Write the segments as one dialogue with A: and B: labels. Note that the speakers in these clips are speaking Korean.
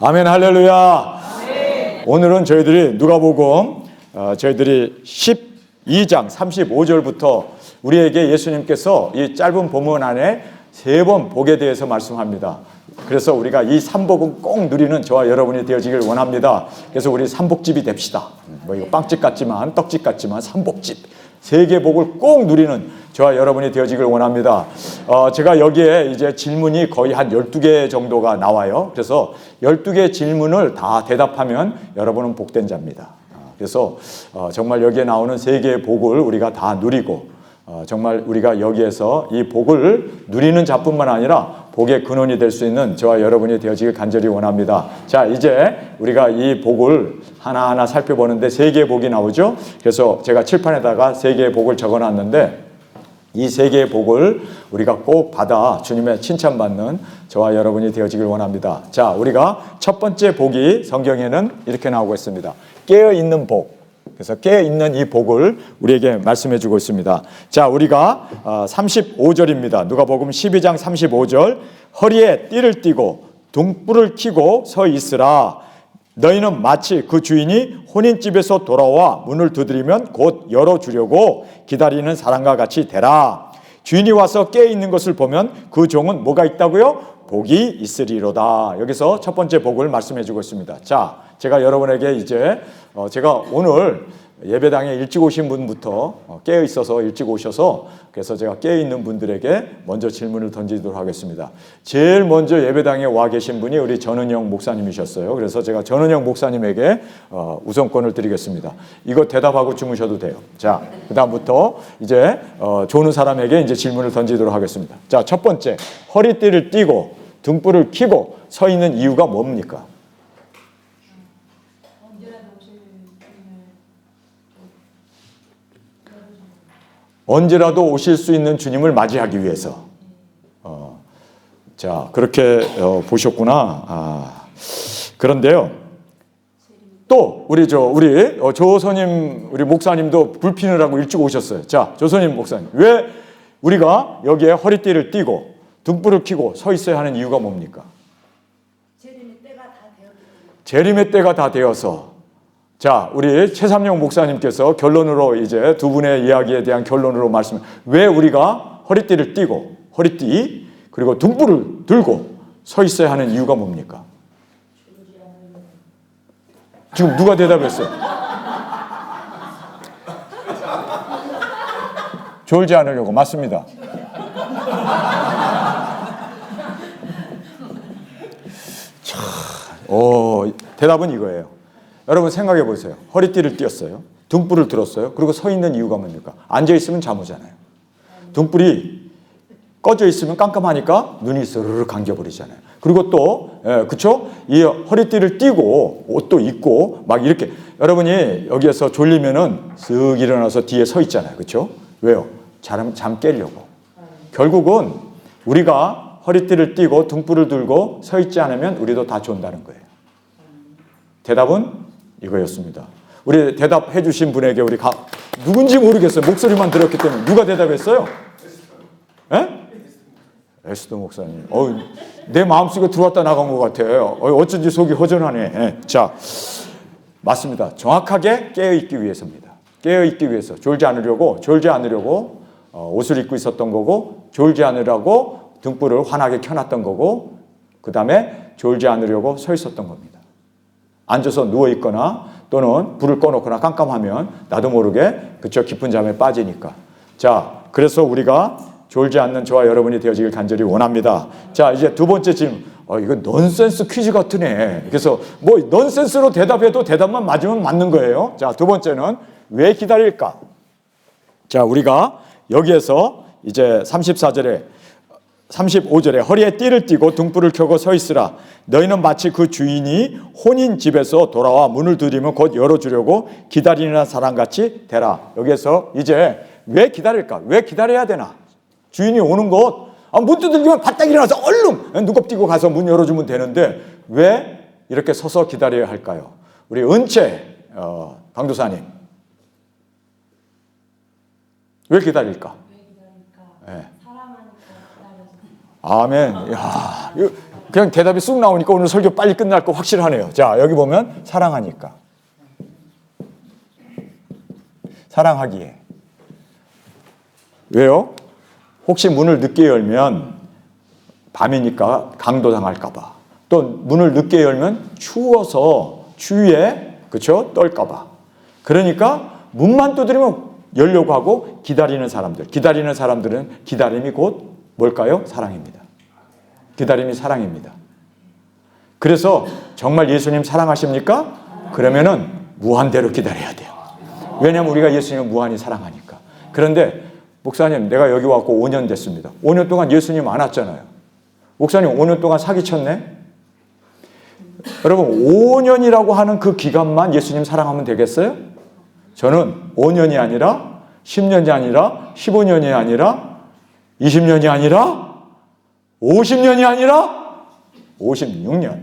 A: 아멘, 할렐루야. 아멘. 오늘은 저희들이 누가복음 저희들이 12장 35절부터 우리에게 예수님께서 이 짧은 본문 안에 3번 복에 대해서 말씀합니다. 그래서 우리가 이 삼복은 꼭 누리는 저와 여러분이 되어지길 원합니다. 그래서 우리 삼복집이 됩시다. 뭐 이거 빵집 같지만 떡집 같지만 삼복집. 3개 복을 꼭 누리는 저와 여러분이 되어지길 원합니다. 제가 여기에 이제 질문이 거의 한 12개 정도가 나와요. 그래서 12개 질문을 다 대답하면 여러분은 복된 자입니다. 그래서 정말 여기에 나오는 3개의 복을 우리가 다 누리고 정말 우리가 여기에서 이 복을 누리는 자뿐만 아니라 복의 근원이 될 수 있는 저와 여러분이 되어지길 간절히 원합니다. 자, 이제 우리가 이 복을 하나하나 살펴보는데 3개의 복이 나오죠. 그래서 제가 칠판에다가 3개의 복을 적어놨는데 이 3개의 복을 우리가 꼭 받아 주님의 칭찬받는 저와 여러분이 되어지길 원합니다. 자, 우리가 첫 번째 복이 성경에는 이렇게 나오고 있습니다. 깨어있는 복. 그래서 깨어있는 이 복을 우리에게 말씀해 주고 있습니다. 자, 우리가 35절입니다. 누가복음 12장 35절. 허리에 띠를 띠고 등불을 켜고 서 있으라. 너희는 마치 그 주인이 혼인집에서 돌아와 문을 두드리면 곧 열어주려고 기다리는 사람과 같이 되라. 주인이 와서 깨어있는 것을 보면 그 종은 뭐가 있다고요? 복이 있으리로다. 여기서 첫 번째 복을 말씀해 주고 있습니다. 자, 제가 여러분에게 이제 제가 오늘 예배당에 일찍 오신 분부터 깨어 있어서 일찍 오셔서 그래서 제가 깨어 있는 분들에게 먼저 질문을 던지도록 하겠습니다. 제일 먼저 예배당에 와 계신 분이 우리 전은영 목사님이셨어요. 그래서 제가 전은영 목사님에게 우선권을 드리겠습니다. 이거 대답하고 주무셔도 돼요. 자, 그다음부터 이제 조는 사람에게 이제 질문을 던지도록 하겠습니다. 자, 첫 번째, 허리띠를 띠고 등불을 켜고 서 있는 이유가 뭡니까? 언제라도 오실 수 있는 주님을 맞이하기 위해서. 자, 그렇게 보셨구나. 그런데요. 또 우리 조선님 우리 목사님도 불 피느라고 일찍 오셨어요. 자, 조선님 목사님, 왜 우리가 여기에 허리띠를 띠고 등불을 켜고 서 있어야 하는 이유가 뭡니까? 재림의 때가 다 되어서. 자, 우리 최삼영 목사님께서 결론으로 이제 두 분의 이야기에 대한 결론으로 말씀. 왜 우리가 허리띠를 띠고 허리띠 그리고 등불을 들고 서 있어야 하는 이유가 뭡니까? 지금 누가 대답했어요? 졸지 않으려고. 맞습니다. 대답은 이거예요. 여러분 생각해 보세요. 허리띠를 띄었어요. 등불을 들었어요. 그리고 서 있는 이유가 뭡니까? 앉아 있으면 잠오잖아요. 등불이 꺼져 있으면 깜깜하니까 눈이 스르르 감겨버리잖아요. 그리고 또 그쵸? 이 허리띠를 띠고 옷도 입고 막 이렇게 여러분이 여기에서 졸리면은 쓱 일어나서 뒤에 서 있잖아요. 그쵸? 왜요? 잠 깨려고. 결국은 우리가 허리띠를 띠고 등불을 들고 서 있지 않으면 우리도 다 존다는 거예요. 대답은 이거였습니다. 우리 대답해 주신 분에게 우리 누군지 모르겠어요. 목소리만 들었기 때문에. 누가 대답했어요? 에스더 목사님. 내 마음속에 들어왔다 나간 것 같아요. 어쩐지 속이 허전하네. 자, 맞습니다. 정확하게 깨어있기 위해서입니다. 깨어있기 위해서. 졸지 않으려고 옷을 입고 있었던 거고, 졸지 않으려고 등불을 환하게 켜놨던 거고, 그 다음에 졸지 않으려고 서 있었던 겁니다. 앉아서 누워있거나 또는 불을 꺼놓거나 깜깜하면 나도 모르게 그쵸 깊은 잠에 빠지니까. 자, 그래서 우리가 졸지 않는 저와 여러분이 되어지길 간절히 원합니다. 자, 이제 두 번째 질문. 이거 넌센스 퀴즈 같으네. 그래서 뭐 넌센스로 대답해도 대답만 맞으면 맞는 거예요. 자, 두 번째는 왜 기다릴까? 자, 우리가 여기에서 이제 35절에 허리에 띠를 띠고 등불을 켜고 서 있으라. 너희는 마치 그 주인이 혼인 집에서 돌아와 문을 두드리면 곧 열어주려고 기다리는 사람같이 되라. 여기에서 이제 왜 기다릴까? 왜 기다려야 되나? 주인이 오는 것, 문 두들기면 바짝 일어나서 얼른 눈곱 띄고 가서 문 열어주면 되는데 왜 이렇게 서서 기다려야 할까요? 우리 은채 방도사님, 왜 기다릴까? 네. 아멘. 야, 그냥 대답이 쑥 나오니까 오늘 설교 빨리 끝날 거 확실하네요. 자, 여기 보면 사랑하니까. 사랑하기에. 왜요? 혹시 문을 늦게 열면 밤이니까 강도당할까 봐. 또 문을 늦게 열면 추워서 추위에 그렇죠? 떨까 봐. 그러니까 문만 두드리면 열려고 하고 기다리는 사람들. 기다리는 사람들은 기다림이 곧 뭘까요? 사랑입니다. 기다림이 사랑입니다. 그래서 정말 예수님 사랑하십니까? 그러면은 무한대로 기다려야 돼요. 왜냐하면 우리가 예수님을 무한히 사랑하니까. 그런데 목사님, 내가 여기 왔고 5년 됐습니다. 5년 동안 예수님 안 왔잖아요. 목사님 5년 동안 사기쳤네? 여러분 5년이라고 하는 그 기간만 예수님 사랑하면 되겠어요? 저는 5년이 아니라 10년이 아니라 15년이 아니라 20년이 아니라 50년이 아니라 56년.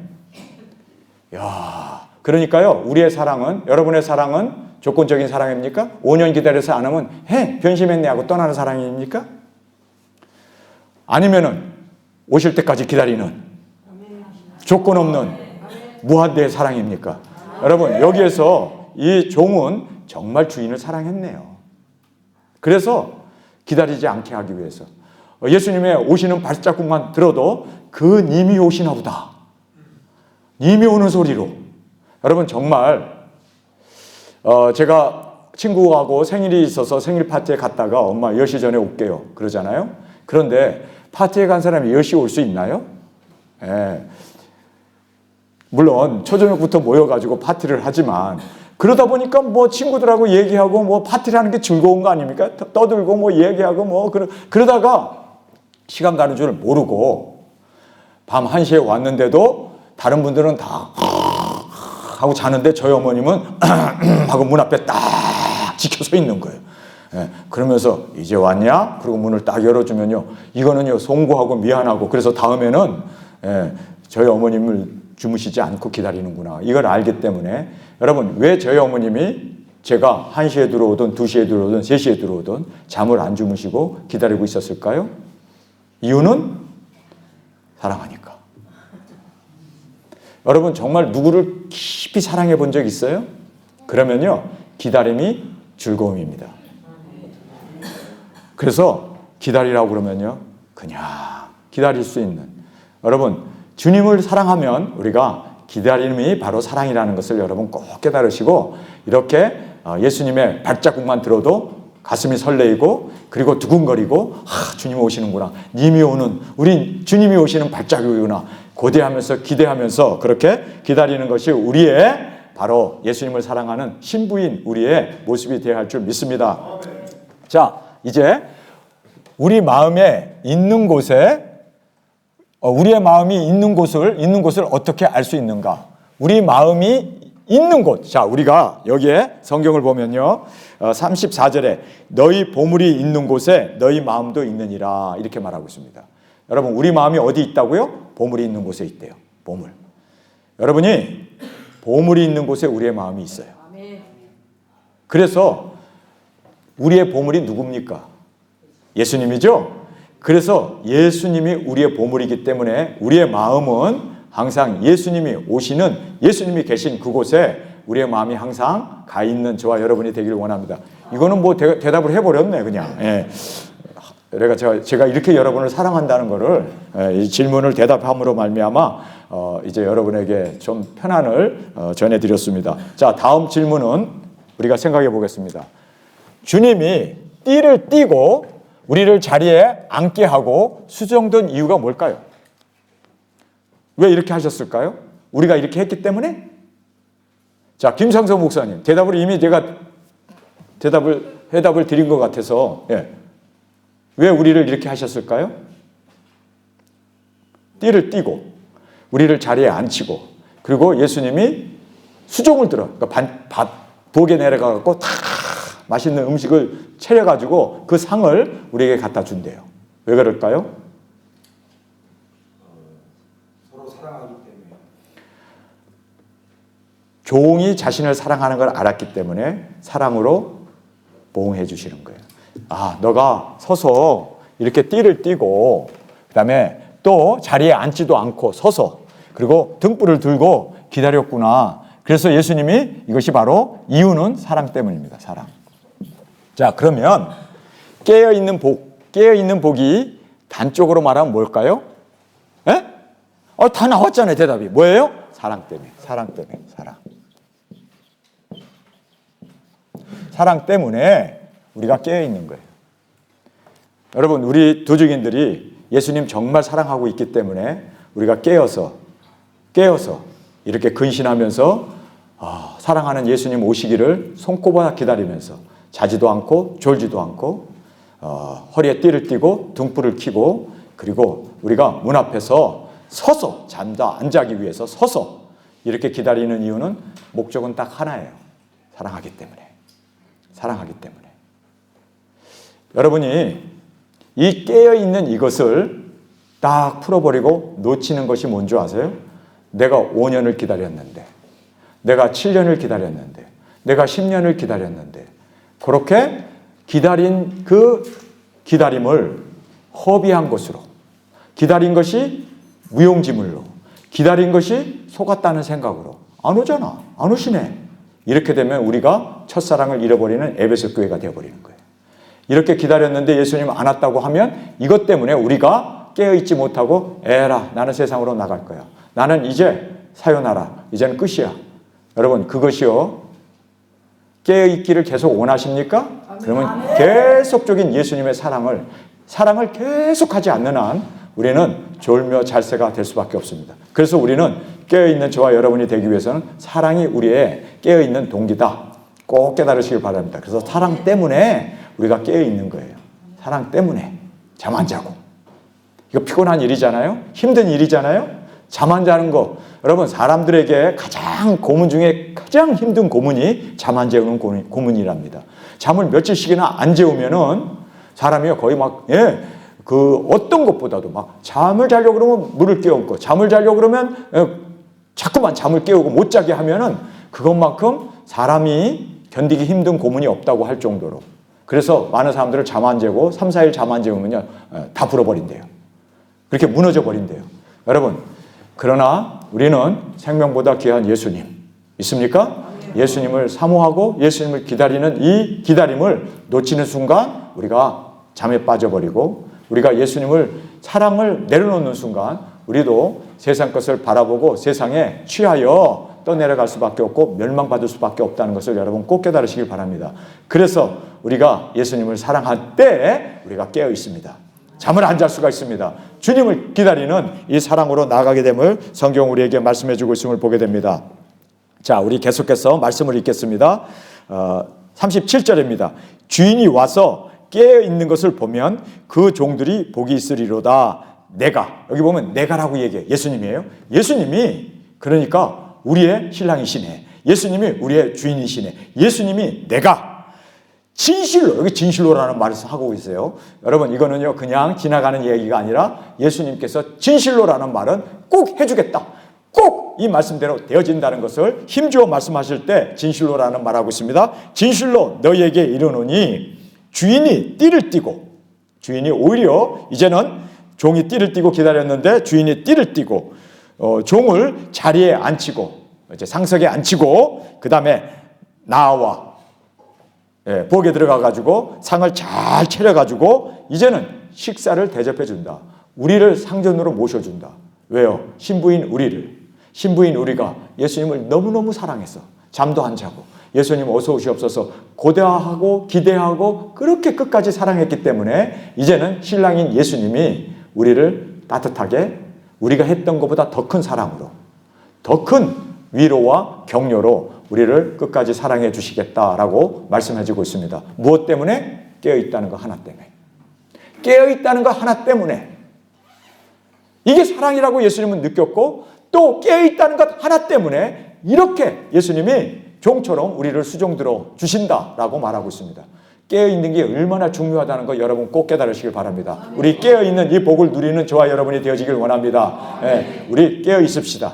A: 야, 그러니까요. 우리의 사랑은, 여러분의 사랑은 조건적인 사랑입니까? 5년 기다려서 안 하면 변심했네 하고 떠나는 사랑입니까? 아니면은 오실 때까지 기다리는 조건 없는 무한대의 사랑입니까? 여러분 여기에서 이 종은 정말 주인을 사랑했네요. 그래서 기다리지 않게 하기 위해서 예수님의 오시는 발자국만 들어도 그 님이 오시나 보다. 님이 오는 소리로. 여러분 정말 제가 친구하고 생일이 있어서 생일 파티에 갔다가 엄마 10시 전에 올게요 그러잖아요. 그런데 파티에 간 사람이 10시 올 수 있나요? 예. 물론 초저녁부터 모여가지고 파티를 하지만 그러다 보니까 뭐 친구들하고 얘기하고 뭐 파티를 하는 게 즐거운 거 아닙니까? 떠들고 뭐 얘기하고 뭐 그러다가 시간 가는 줄 모르고 밤 1시에 왔는데도 다른 분들은 다 하고 자는데 저희 어머님은 하고 문 앞에 딱 지켜서 있는 거예요. 예, 그러면서 이제 왔냐? 그리고 문을 딱 열어주면요. 이거는요 송구하고 미안하고 그래서 다음에는 저희 어머님을 주무시지 않고 기다리는구나. 이걸 알기 때문에 여러분 왜 저희 어머님이 제가 1시에 들어오든 2시에 들어오든 3시에 들어오든 잠을 안 주무시고 기다리고 있었을까요? 이유는 사랑하니까. 여러분 정말 누구를 깊이 사랑해 본 적 있어요? 그러면요 기다림이 즐거움입니다. 그래서 기다리라고 그러면요 그냥 기다릴 수 있는. 여러분 주님을 사랑하면 우리가 기다림이 바로 사랑이라는 것을 여러분 꼭 깨달으시고 이렇게 예수님의 발자국만 들어도 가슴이 설레이고 그리고 두근거리고 주님 오시는구나. 님이 오는 우리 주님이 오시는 발자국이구나. 고대하면서 기대하면서 그렇게 기다리는 것이 우리의 바로 예수님을 사랑하는 신부인 우리의 모습이 되어야 할 줄 믿습니다. 자, 이제 우리 마음에 있는 곳에 우리의 마음이 있는 곳을 어떻게 알 수 있는가? 우리 마음이 있는 곳. 자, 우리가 여기에 성경을 보면요. 34절에 너희 보물이 있는 곳에 너희 마음도 있느니라 이렇게 말하고 있습니다. 여러분, 우리 마음이 어디 있다고요? 보물이 있는 곳에 있대요. 보물. 여러분이 보물이 있는 곳에 우리의 마음이 있어요. 그래서 우리의 보물이 누굽니까? 예수님이죠? 그래서 예수님이 우리의 보물이기 때문에 우리의 마음은 항상 예수님이 오시는 예수님이 계신 그곳에 우리의 마음이 항상 가 있는 저와 여러분이 되기를 원합니다. 이거는 뭐 대답을 해버렸네 그냥. 예. 제가 이렇게 여러분을 사랑한다는 거를 이 질문을 대답함으로 말미암아 이제 여러분에게 좀 편안을 전해드렸습니다. 자, 다음 질문은 우리가 생각해 보겠습니다. 주님이 띠를 띠고 우리를 자리에 앉게 하고 수정된 이유가 뭘까요? 왜 이렇게 하셨을까요? 우리가 이렇게 했기 때문에? 자, 김상서 목사님, 대답을 이미 제가 해답을 드린 것 같아서, 왜 우리를 이렇게 하셨을까요? 띠를 띠고, 우리를 자리에 앉히고, 그리고 예수님이 수종을 들어, 그러니까 부엌에 내려가갖고 다 맛있는 음식을 차려가지고 그 상을 우리에게 갖다 준대요. 왜 그럴까요?
B: 서로 사랑하기 때문에.
A: 종이 자신을 사랑하는 걸 알았기 때문에 사랑으로 보응해 주시는 거예요. 아, 너가 서서 이렇게 띠를 띠고 그다음에 또 자리에 앉지도 않고 서서 그리고 등불을 들고 기다렸구나. 그래서 예수님이 이것이 바로 이유는 사랑 때문입니다. 사랑. 자, 그러면 깨어있는 복이 단적으로 말하면 뭘까요? 예? 다 나왔잖아요, 대답이. 뭐예요? 사랑 때문에. 사랑 때문에. 사랑. 사랑 때문에 우리가 깨어있는 거예요. 여러분, 우리 도적인들이 예수님 정말 사랑하고 있기 때문에 우리가 깨어서 이렇게 근신하면서 사랑하는 예수님 오시기를 손꼽아 기다리면서 자지도 않고 졸지도 않고 허리에 띠를 띠고 등불을 켜고 그리고 우리가 문 앞에서 서서 앉아기 위해서 서서 이렇게 기다리는 이유는 목적은 딱 하나예요. 사랑하기 때문에. 사랑하기 때문에. 여러분이 이 깨어있는 이것을 딱 풀어버리고 놓치는 것이 뭔지 아세요? 내가 5년을 기다렸는데, 내가 7년을 기다렸는데, 내가 10년을 기다렸는데, 그렇게 기다린 그 기다림을 허비한 것으로, 기다린 것이 무용지물로, 기다린 것이 속았다는 생각으로 안 오잖아. 안 오시네. 이렇게 되면 우리가 첫사랑을 잃어버리는 에베소 교회가 되어버리는 거예요. 이렇게 기다렸는데 예수님 안 왔다고 하면 이것 때문에 우리가 깨어있지 못하고 에라 나는 세상으로 나갈 거야. 나는 이제 사요나라. 이제는 끝이야. 여러분 그것이요. 깨어있기를 계속 원하십니까? 그러면 계속적인 예수님의 사랑을 계속하지 않는 한 우리는 졸며 잘새가 될 수밖에 없습니다. 그래서 우리는 깨어있는 저와 여러분이 되기 위해서는 사랑이 우리의 깨어있는 동기다. 꼭 깨달으시길 바랍니다. 그래서 사랑 때문에 우리가 깨어있는 거예요. 사랑 때문에 잠 안 자고. 이거 피곤한 일이잖아요. 힘든 일이잖아요. 잠 안 자는 거. 여러분 사람들에게 고문 중에 가장 힘든 고문이 잠 안 재우는 고문이랍니다. 잠을 며칠씩이나 안 재우면은 사람이 거의 어떤 것보다도 막 잠을 자려고 그러면 물을 깨얹고 잠을 자려고 그러면 자꾸만 잠을 깨우고 못 자게 하면은 그것만큼 사람이 견디기 힘든 고문이 없다고 할 정도로. 그래서 많은 사람들을 잠 안 재고 3, 4일 잠 안 재우면요 다 불어버린대요. 그렇게 무너져 버린대요. 여러분 그러나 우리는 생명보다 귀한 예수님 있습니까? 예수님을 사모하고 예수님을 기다리는 이 기다림을 놓치는 순간 우리가 잠에 빠져버리고 우리가 예수님을 사랑을 내려놓는 순간 우리도 세상 것을 바라보고 세상에 취하여 떠내려갈 수밖에 없고 멸망받을 수밖에 없다는 것을 여러분 꼭 깨달으시길 바랍니다. 그래서 우리가 예수님을 사랑할 때 우리가 깨어 있습니다. 잠을 안 잘 수가 있습니다. 주님을 기다리는 이 사랑으로 나아가게 됨을 성경 우리에게 말씀해 주고 있음을 보게 됩니다. 자, 우리 계속해서 말씀을 읽겠습니다. 37절입니다. 주인이 와서 깨어 있는 것을 보면 그 종들이 복이 있으리로다. 내가 여기 보면 내가라고 얘기해. 예수님이에요. 예수님이 그러니까 우리의 신랑이시네. 예수님이 우리의 주인이시네. 예수님이 내가 진실로 여기 진실로라는 말을 하고 있어요. 여러분 이거는요 그냥 지나가는 얘기가 아니라 예수님께서 진실로라는 말은 꼭 해주겠다. 꼭 이 말씀대로 되어진다는 것을 힘주어 말씀하실 때 진실로라는 말하고 있습니다. 진실로 너희에게 이르노니 주인이 띠를 띠고 주인이 오히려 이제는 종이 띠를 띠고 기다렸는데 주인이 띠를 띠고 종을 자리에 앉히고 이제 상석에 앉히고 그 다음에 나와 부엌에 들어가 가지고 상을 잘 차려 가지고 이제는 식사를 대접해 준다. 우리를 상전으로 모셔준다. 왜요? 신부인 우리가 예수님을 너무너무 사랑해서 잠도 안 자고 예수님 어서 오시옵소서 고대하고 기대하고 그렇게 끝까지 사랑했기 때문에 이제는 신랑인 예수님이 우리를 따뜻하게 우리가 했던 것보다 더 큰 사랑으로 더 큰 위로와 격려로 우리를 끝까지 사랑해 주시겠다라고 말씀해 주고 있습니다. 무엇 때문에? 깨어있다는 거 하나 때문에. 깨어있다는 거 하나 때문에. 이게 사랑이라고 예수님은 느꼈고 또 깨어있다는 것 하나 때문에 이렇게 예수님이 종처럼 우리를 수종들어 주신다라고 말하고 있습니다. 깨어있는 게 얼마나 중요하다는 거 여러분 꼭 깨달으시길 바랍니다. 우리 깨어있는 이 복을 누리는 저와 여러분이 되어지길 원합니다. 우리 깨어있읍시다.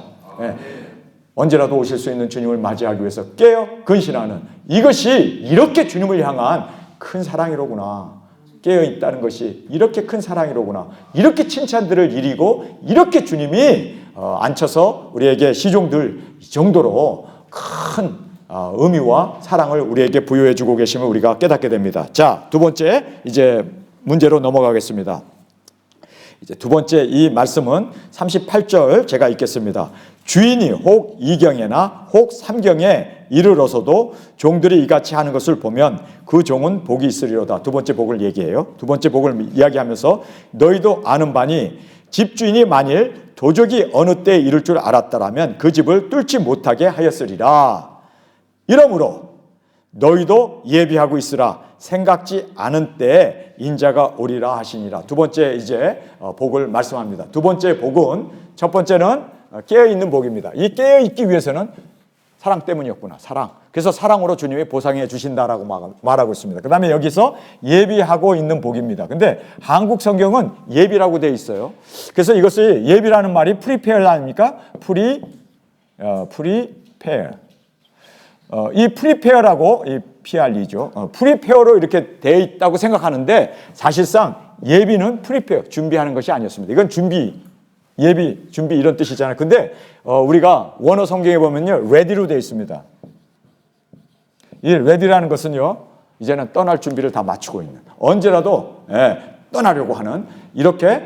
A: 언제라도 오실 수 있는 주님을 맞이하기 위해서 깨어 근신하는 이것이 이렇게 주님을 향한 큰 사랑이로구나. 깨어 있다는 것이 이렇게 큰 사랑이로구나. 이렇게 칭찬들을 이리고 이렇게 주님이 앉혀서 우리에게 시종들 정도로 큰 의미와 사랑을 우리에게 부여해 주고 계심을 우리가 깨닫게 됩니다. 자, 두 번째 이제 문제로 넘어가겠습니다. 이제 두 번째 이 말씀은 38절 제가 읽겠습니다. 주인이 혹 이경에나 혹 삼경에 이르러서도 종들이 이같이 하는 것을 보면 그 종은 복이 있으리로다. 두 번째 복을 얘기해요. 두 번째 복을 이야기하면서 너희도 아는 바니 집주인이 만일 도적이 어느 때에 이를 줄 알았더라면 그 집을 뚫지 못하게 하였으리라. 이러므로 너희도 예비하고 있으라. 생각지 않은 때에 인자가 오리라 하시니라. 두 번째 이제 복을 말씀합니다. 두 번째 복은 첫 번째는 깨어있는 복입니다. 이 깨어있기 위해서는 사랑 때문이었구나. 사랑. 그래서 사랑으로 주님이 보상해 주신다라고 말하고 있습니다. 그 다음에 여기서 예비하고 있는 복입니다. 근데 한국 성경은 예비라고 되어 있어요. 그래서 이것을 예비라는 말이 프리페어 아닙니까? 프리페어. 이 프리페어라고 이 PRE죠. 프리페어로 이렇게 되어 있다고 생각하는데 사실상 예비는 프리페어, 준비하는 것이 아니었습니다. 이건 준비, 예비, 준비 이런 뜻이잖아요. 근데 우리가 원어 성경에 보면요, ready로 되어 있습니다. 이 ready라는 것은요, 이제는 떠날 준비를 다 마치고 있는, 언제라도 떠나려고 하는 이렇게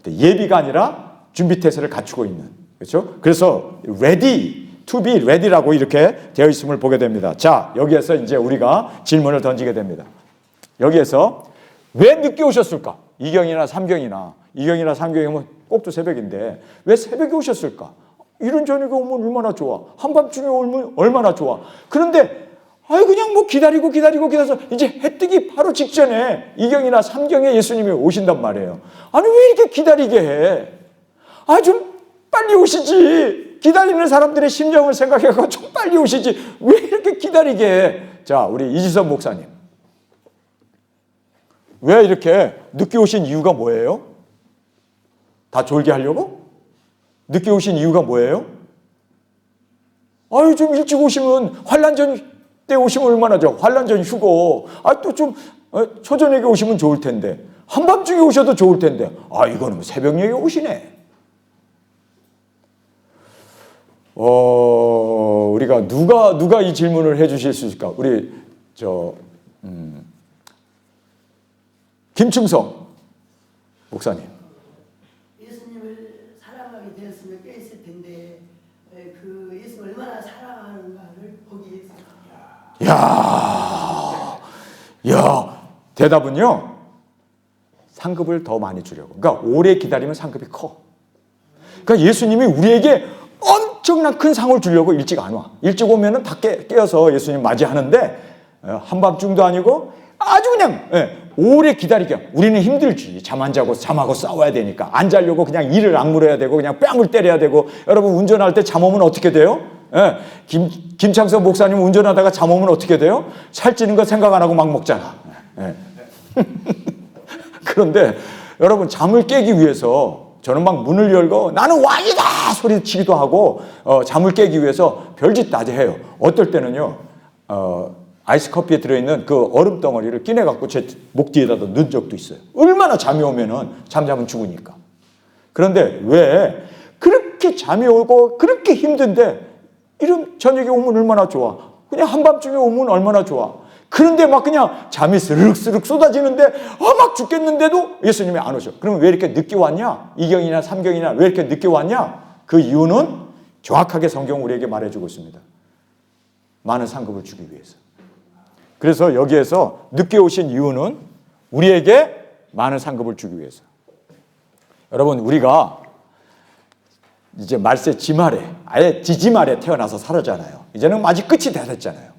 A: 예비가 아니라 준비 태세를 갖추고 있는, 그렇죠? 그래서 ready, to be ready라고 이렇게 되어 있음을 보게 됩니다. 자, 여기에서 이제 우리가 질문을 던지게 됩니다. 여기에서 왜 늦게 오셨을까? 이경이나 삼경이면 꼭두 새벽인데 왜 새벽에 오셨을까? 이런 저녁에 오면 얼마나 좋아. 한밤중에 오면 얼마나 좋아. 그런데 그냥 뭐 기다려서 이제 해 뜨기 바로 직전에 이경이나 삼경에 예수님이 오신단 말이에요. 아니 왜 이렇게 기다리게 해? 좀 빨리 오시지. 기다리는 사람들의 심정을 생각해서 좀 빨리 오시지. 왜 이렇게 기다리게 해? 자, 우리 이지선 목사님. 왜 이렇게 늦게 오신 이유가 뭐예요? 다 졸게 하려고? 늦게 오신 이유가 뭐예요? 좀 일찍 오시면 환란전 때 오시면 얼마나 좋아. 환란전 휴고. 또 좀 초저녁에 오시면 좋을 텐데. 한밤중에 오셔도 좋을 텐데. 이거는 새벽녘에 오시네. 우리가 누가 이 질문을 해 주실 수 있을까? 우리 김충성 목사님.
C: 예수님을 사랑하게 되었으면 꽤 있을 텐데 그 예수를 얼마나 사랑하는가를 보기 위해서.
A: 대답은요. 상급을 더 많이 주려고. 그러니까 오래 기다리면 상급이 커. 그러니까 예수님이 우리에게 엄청난 큰 상을 주려고 일찍 안 와. 일찍 오면은 다 깨어서 예수님 맞이하는데 한밤중도 아니고 아주 그냥 오래 기다리게. 우리는 힘들지. 잠 안 자고 잠하고 싸워야 되니까. 안 자려고 그냥 이를 악물어야 되고 그냥 뺨을 때려야 되고. 여러분 운전할 때 잠 오면 어떻게 돼요? 김창선 목사님 운전하다가 잠 오면 어떻게 돼요? 살찌는 거 생각 안 하고 막 먹잖아. 그런데 여러분 잠을 깨기 위해서 저는 막 문을 열고 나는 왕이다 소리치기도 하고 잠을 깨기 위해서 별짓 다 해요. 어떨 때는요 아이스 커피에 들어있는 그 얼음 덩어리를 끼내갖고 제 목 뒤에다 넣은 적도 있어요. 얼마나 잠이 오면은 잠자면 죽으니까. 그런데 왜 그렇게 잠이 오고 그렇게 힘든데 이런 저녁에 오면 얼마나 좋아. 그냥 한밤중에 오면 얼마나 좋아. 그런데 막 그냥 잠이 스르륵스르륵 쏟아지는데 막 죽겠는데도 예수님이 안 오셔. 그러면 왜 이렇게 늦게 왔냐? 이경이나 삼경이나 왜 이렇게 늦게 왔냐? 그 이유는 정확하게 성경 우리에게 말해주고 있습니다. 많은 상급을 주기 위해서. 그래서 여기에서 늦게 오신 이유는 우리에게 많은 상급을 주기 위해서. 여러분 우리가 이제 말세 지말에 아예 지지말에 태어나서 살았잖아요. 이제는 아직 끝이 다 됐잖아요.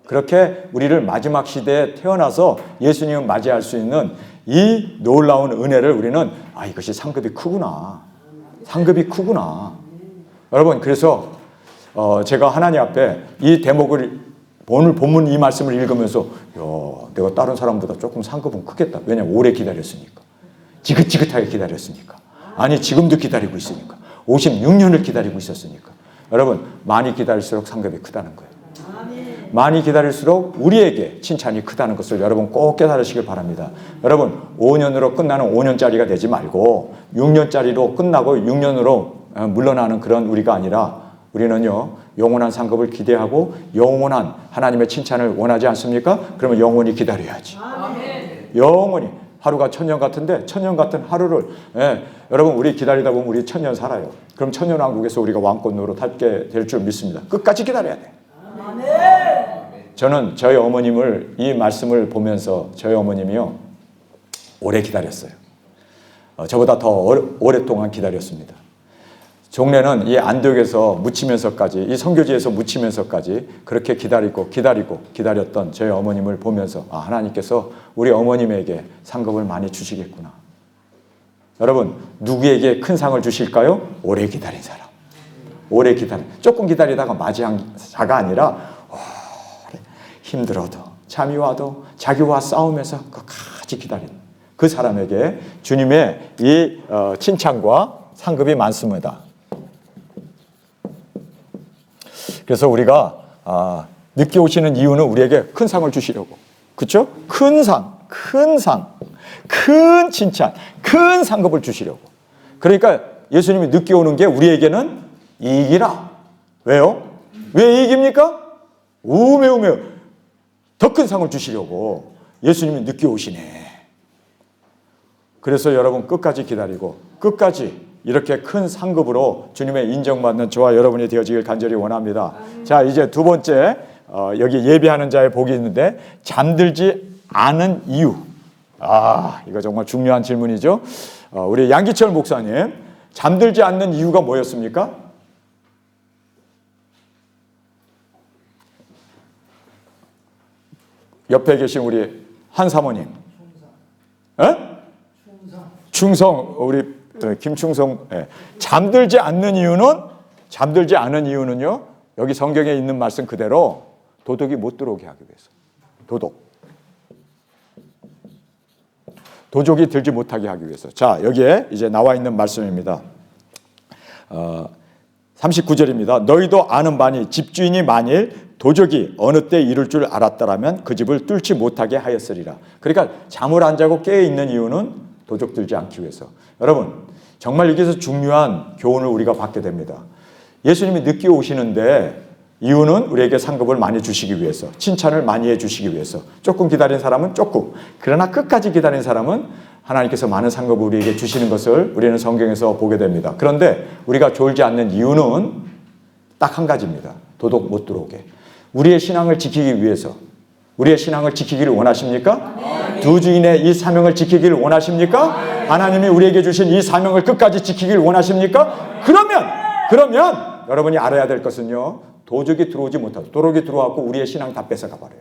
A: 그렇게 우리를 마지막 시대에 태어나서 예수님을 맞이할 수 있는 이 놀라운 은혜를 우리는 이것이 상급이 크구나. 상급이 크구나. 여러분 그래서 제가 하나님 앞에 이 대목을 오늘 본문 이 말씀을 읽으면서 내가 다른 사람보다 조금 상급은 크겠다. 왜냐하면 오래 기다렸으니까. 지긋지긋하게 기다렸으니까. 아니 지금도 기다리고 있으니까. 56년을 기다리고 있었으니까. 여러분 많이 기다릴수록 상급이 크다는 거예요. 많이 기다릴수록 우리에게 칭찬이 크다는 것을 여러분 꼭 깨달으시길 바랍니다. 여러분 5년으로 끝나는 5년짜리가 되지 말고 6년짜리로 끝나고 6년으로 물러나는 그런 우리가 아니라 우리는요 영원한 상급을 기대하고 영원한 하나님의 칭찬을 원하지 않습니까? 그러면 영원히 기다려야지. 영원히. 하루가 1000년 같은데 1000년 같은 하루를 여러분 우리 기다리다 보면 우리 1000년 살아요. 그럼 1000년 왕국에서 우리가 왕권 노릇하게 될 줄 믿습니다. 끝까지 기다려야 돼. 저는 저희 어머님을 이 말씀을 보면서 저희 어머님이요 오래 기다렸어요. 저보다 더 오랫동안 기다렸습니다. 종래는 이 안독에서 묻히면서까지 이 선교지에서 묻히면서까지 그렇게 기다렸던 저희 어머님을 보면서 하나님께서 우리 어머님에게 상급을 많이 주시겠구나. 여러분 누구에게 큰 상을 주실까요? 오래 기다린 사람. 오래 기다린. 조금 기다리다가 맞이한 자가 아니라 오래 힘들어도 잠이 와도 자기와 싸우면서 끝까지 기다리는 그 사람에게 주님의 이 칭찬과 상급이 많습니다. 그래서 우리가 늦게 오시는 이유는 우리에게 큰 상을 주시려고. 그렇죠? 큰 상, 큰 칭찬, 큰 상급을 주시려고. 그러니까 예수님이 늦게 오는 게 우리에게는 이익이라. 왜요? 왜 이익입니까? 매우 더 큰 상을 주시려고 예수님이 늦게 오시네. 그래서 여러분 끝까지 기다리고 끝까지 이렇게 큰 상급으로 주님의 인정받는 저와 여러분이 되어지길 간절히 원합니다. 자, 이제 두 번째 여기 예비하는 자의 복이 있는데 잠들지 않은 이유. 이거 정말 중요한 질문이죠. 우리 양기철 목사님, 잠들지 않는 이유가 뭐였습니까? 옆에 계신 우리 한 사모님. 충성 우리 김충성. 잠들지 않는 이유는요 여기 성경에 있는 말씀 그대로 도둑이 못 들어오게 하기 위해서. 도적이 들지 못하게 하기 위해서. 자, 여기에 이제 나와 있는 말씀입니다. 39절입니다. 너희도 아는 바니 집주인이 만일 도적이 어느 때 이룰 줄 알았더라면 그 집을 뚫지 못하게 하였으리라. 그러니까 잠을 안 자고 깨어 있는 이유는 도적 들지 않기 위해서. 여러분 정말 여기서 중요한 교훈을 우리가 받게 됩니다. 예수님이 늦게 오시는데 이유는 우리에게 상급을 많이 주시기 위해서, 칭찬을 많이 해주시기 위해서. 조금 기다린 사람은 조금, 그러나 끝까지 기다린 사람은 하나님께서 많은 상급을 우리에게 주시는 것을 우리는 성경에서 보게 됩니다. 그런데 우리가 졸지 않는 이유는 딱 한 가지입니다. 도둑 못 들어오게. 우리의 신앙을 지키기 위해서. 우리의 신앙을 지키기를 원하십니까? 두 주인의 이 사명을 지키기를 원하십니까? 하나님이 우리에게 주신 이 사명을 끝까지 지키기를 원하십니까? 그러면 여러분이 알아야 될 것은요, 도적이 들어오지 못하고, 도둑이 들어와서 우리의 신앙 다 뺏어가 버려요.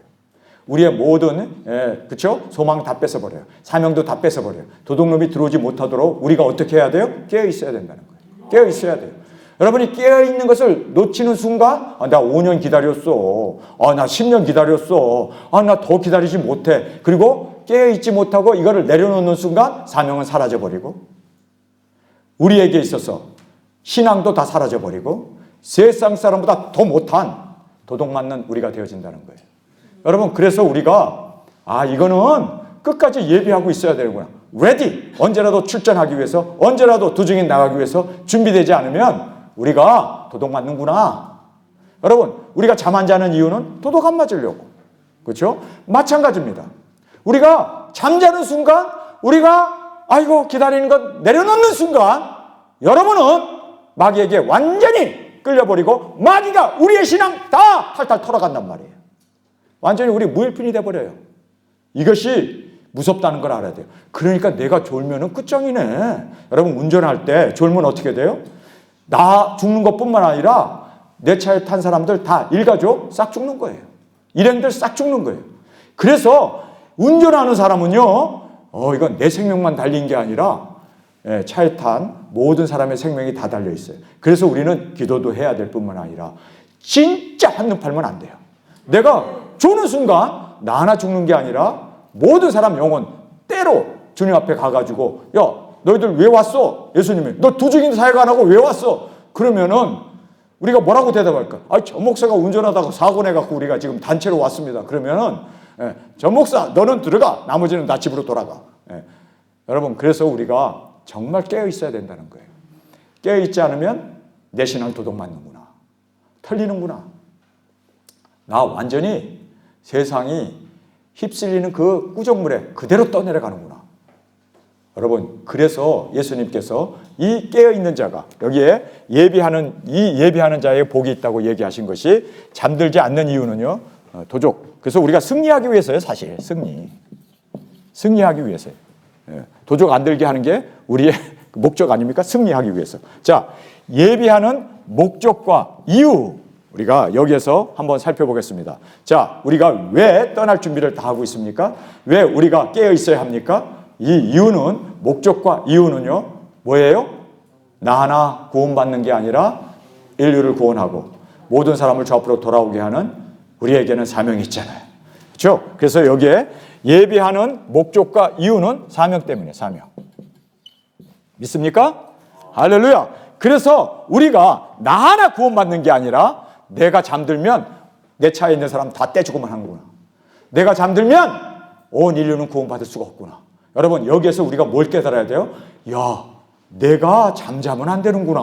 A: 우리의 모든 그렇죠? 소망 다 뺏어버려요. 사명도 다 뺏어버려요. 도둑놈이 들어오지 못하도록 우리가 어떻게 해야 돼요? 깨어 있어야 된다는 거예요. 깨어 있어야 돼요. 여러분이 깨어 있는 것을 놓치는 순간 나 5년 기다렸어. 나 10년 기다렸어. 나 더 기다리지 못해. 그리고 깨어 있지 못하고 이거를 내려놓는 순간 사명은 사라져 버리고 우리에게 있어서 신앙도 다 사라져 버리고 세상 사람보다 더 못한 도둑 맞는 우리가 되어진다는 거예요. 여러분 그래서 우리가 이거는 끝까지 예비하고 있어야 되는구나. 레디. 언제라도 출전하기 위해서, 언제라도 도중에 나가기 위해서 준비되지 않으면 우리가 도둑 맞는구나. 여러분 우리가 잠 안 자는 이유는 도둑 안 맞으려고. 그렇죠? 마찬가지입니다. 우리가 잠자는 순간 우리가 기다리는 것 내려놓는 순간 여러분은 마귀에게 완전히 끌려버리고 마귀가 우리의 신앙 다 탈탈 털어간단 말이에요. 완전히 우리 무일푼이 돼버려요. 이것이 무섭다는 걸 알아야 돼요. 그러니까 내가 졸면은 끝장이네. 여러분 운전할 때 졸면 어떻게 돼요? 나 죽는 것뿐만 아니라 내 차에 탄 사람들 다 일가족 싹 죽는 거예요. 일행들 싹 죽는 거예요. 그래서 운전하는 사람은요, 이건 내 생명만 달린 게 아니라 차에 탄 모든 사람의 생명이 다 달려 있어요. 그래서 우리는 기도도 해야 될 뿐만 아니라 진짜 한눈 팔면 안 돼요. 내가 조는 순간 나 하나 죽는 게 아니라 모든 사람 영혼 때로 주님 앞에 가가지고 너희들 왜 왔어? 예수님이 너 두 증인 사역 안 하고 왜 왔어? 그러면은 우리가 뭐라고 대답할까? 저 목사가 운전하다가 사고 내갖고 우리가 지금 단체로 왔습니다. 그러면은 저 목사 너는 들어가, 나머지는 다 집으로 돌아가. 여러분, 그래서 우리가 정말 깨어 있어야 된다는 거예요. 깨어 있지 않으면 내 신앙 도둑맞는구나, 털리는구나. 나 완전히 세상이 휩쓸리는 그 꾸정물에 그대로 떠내려가는구나. 여러분, 그래서 예수님께서 이 깨어있는 자가, 여기에 예비하는 자에게 복이 있다고 얘기하신 것이, 잠들지 않는 이유는요, 도적. 그래서 우리가 승리하기 위해서요, 사실. 승리하기 위해서요. 도적 안 들게 하는 게 우리의 목적 아닙니까? 승리하기 위해서. 자, 예비하는 목적과 이유, 우리가 여기에서 한번 살펴보겠습니다. 자, 우리가 왜 떠날 준비를 다 하고 있습니까? 왜 우리가 깨어 있어야 합니까? 이 이유는, 목적과 이유는요, 뭐예요? 나 하나 구원받는 게 아니라 인류를 구원하고 모든 사람을 저 앞으로 돌아오게 하는 우리에게는 사명이 있잖아요. 그렇죠? 그래서 여기에 예비하는 목적과 이유는 사명 때문에, 사명. 믿습니까? 할렐루야. 그래서 우리가 나 하나 구원받는 게 아니라 내가 잠들면 내 차에 있는 사람 다 떼주고만 하는구나. 내가 잠들면 온 인류는 구원받을 수가 없구나. 여러분, 여기에서 우리가 뭘 깨달아야 돼요? 야, 내가 잠자면 안 되는구나.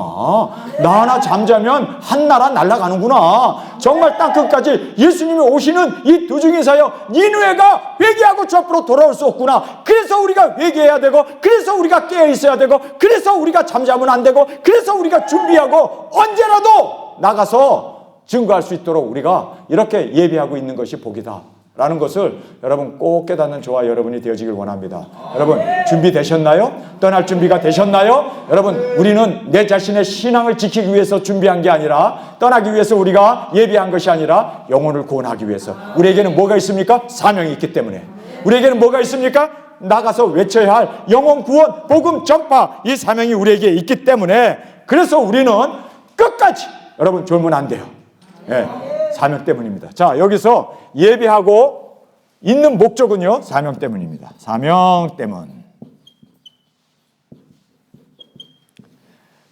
A: 나 하나 잠자면 한 나라 날아가는구나. 정말 땅끝까지 예수님이 오시는 이 도중에 사여 니느웨가 회개하고 저 앞으로 돌아올 수 없구나. 그래서 우리가 회개해야 되고, 그래서 우리가 깨어 있어야 되고, 그래서 우리가 잠자면 안 되고, 그래서 우리가 준비하고 언제라도 나가서 증거할 수 있도록 우리가 이렇게 예비하고 있는 것이 복이다 라는 것을 여러분 꼭 깨닫는 저와 여러분이 되어지길 원합니다. 여러분, 준비되셨나요? 떠날 준비가 되셨나요? 여러분, 우리는 내 자신의 신앙을 지키기 위해서 준비한 게 아니라, 떠나기 위해서 우리가 예비한 것이 아니라 영혼을 구원하기 위해서. 우리에게는 뭐가 있습니까? 사명이 있기 때문에. 우리에게는 뭐가 있습니까? 나가서 외쳐야 할 영혼 구원, 복음 전파, 이 사명이 우리에게 있기 때문에, 그래서 우리는 끝까지 여러분 졸면 안 돼요. 사명 때문입니다. 자, 여기서 예비하고 있는 목적은요, 사명 때문입니다. 사명 때문.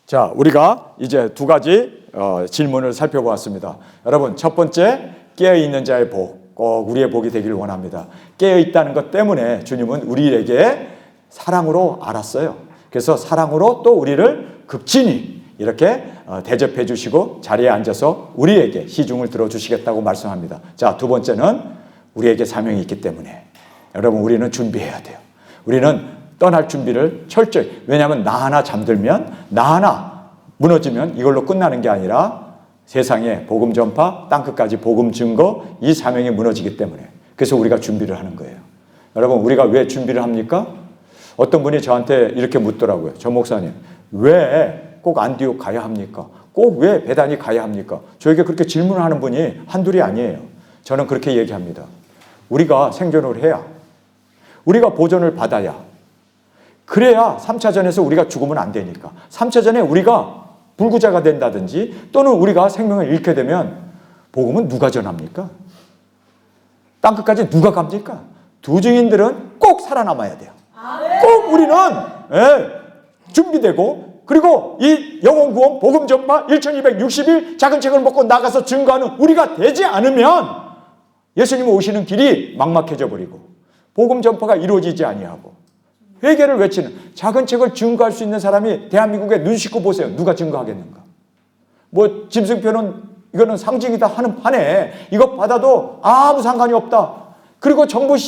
A: 자, 우리가 이제 두 가지 질문을 살펴보았습니다. 여러분, 첫 번째, 깨어있는 자의 복, 꼭 우리의 복이 되기를 원합니다. 깨어있다는 것 때문에 주님은 우리에게 사랑으로 알았어요. 그래서 사랑으로 또 우리를 극진히 이렇게 대접해 주시고 자리에 앉아서 우리에게 시중을 들어주시겠다고 말씀합니다. 자, 두 번째는 우리에게 사명이 있기 때문에 여러분, 우리는 준비해야 돼요. 우리는 떠날 준비를 철저히, 왜냐하면 나 하나 잠들면, 나 하나 무너지면 이걸로 끝나는 게 아니라 세상에 복음 전파, 땅끝까지 복음 증거, 이 사명이 무너지기 때문에, 그래서 우리가 준비를 하는 거예요. 여러분, 우리가 왜 준비를 합니까? 어떤 분이 저한테 이렇게 묻더라고요. 저 목사님, 왜 꼭 안디옥 가야 합니까? 꼭 왜 베다니 가야 합니까? 저에게 그렇게 질문하는 분이 한둘이 아니에요. 저는 그렇게 얘기합니다. 우리가 생존을 해야, 우리가 보존을 받아야, 그래야 3차전에서 우리가 죽으면 안 되니까. 3차전에 우리가 불구자가 된다든지 또는 우리가 생명을 잃게 되면 복음은 누가 전합니까? 땅끝까지 누가 갑니까? 두 증인들은 꼭 살아남아야 돼요. 꼭 우리는 준비되고, 그리고 이 영혼 구원 복음 전파 1260일 작은 책을 먹고 나가서 증거하는 우리가 되지 않으면 예수님 오시는 길이 막막해져 버리고 복음 전파가 이루어지지 아니하고, 회개를 외치는 작은 책을 증거할 수 있는 사람이 대한민국에 눈 씻고 보세요. 누가 증거하겠는가? 뭐 짐승표는 이거는 상징이다 하는 판에 이것 받아도 아무 상관이 없다. 그리고 정부의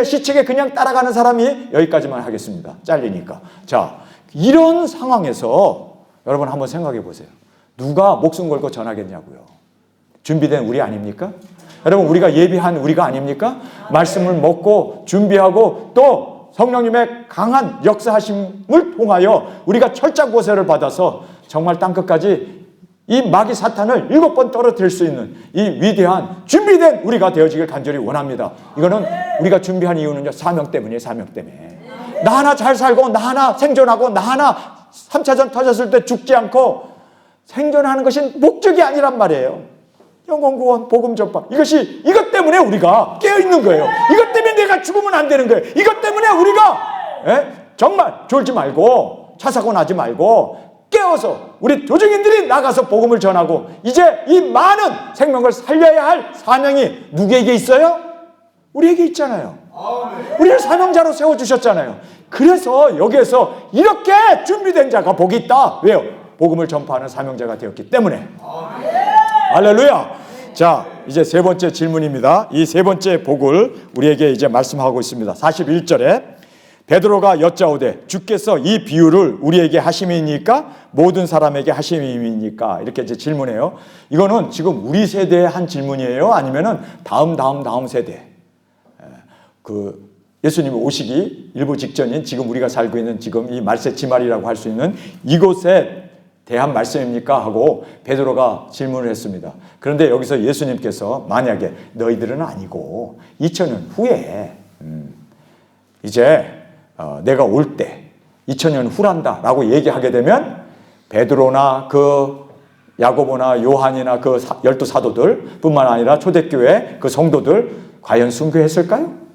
A: 시책에 그냥 따라가는 사람이 여기까지만 하겠습니다. 잘리니까. 자, 이런 상황에서 여러분 한번 생각해 보세요. 누가 목숨 걸고 전하겠냐고요. 준비된 우리 아닙니까? 여러분, 우리가 예비한 우리가 아닙니까? 말씀을 먹고 준비하고 또 성령님의 강한 역사하심을 통하여 우리가 철장고세를 받아서 정말 땅끝까지 이 마귀 사탄을 7번 떨어뜨릴 수 있는 이 위대한 준비된 우리가 되어지길 간절히 원합니다. 이거는 우리가 준비한 이유는요, 사명 때문이에요. 사명 때문에. 나 하나 잘 살고, 나 하나 생존하고, 나 하나 3차전 터졌을 때 죽지 않고 생존하는 것이 목적이 아니란 말이에요. 영혼 구원, 복음 전파, 이것 때문에 우리가 깨어있는 거예요. 이것 때문에 내가 죽으면 안 되는 거예요. 이것 때문에 우리가 정말 졸지 말고 차 사고 나지 말고 깨어서 우리 도중인들이 나가서 복음을 전하고 이제 이 많은 생명을 살려야 할 사명이 누구에게 있어요? 우리에게 있잖아요. 우리를 사명자로 세워주셨잖아요. 그래서 여기에서 이렇게 준비된 자가 복이 있다. 왜요? 복음을 전파하는 사명자가 되었기 때문에. 할렐루야. 자, 이제 세 번째 질문입니다. 이 세 번째 복을 우리에게 이제 말씀하고 있습니다. 41절에 베드로가 여짜오되 주께서 이 비유를 우리에게 하심이니까 모든 사람에게 하심이니까 이렇게 이제 질문해요. 이거는 지금 우리 세대의 한 질문이에요? 아니면은 다음 세대? 그 예수님이 오시기 일부 직전인 지금 우리가 살고 있는 지금 이 말세 지말이라고 할 수 있는 이곳에 대한 말씀입니까? 하고 베드로가 질문을 했습니다. 그런데 여기서 예수님께서 만약에 너희들은 아니고 2000년 후에 이제 내가 올 때 2000년 후란다 라고 얘기하게 되면 베드로나 그 야고보나 요한이나 그 12사도들 뿐만 아니라 초대교회 그 성도들 과연 순교했을까요?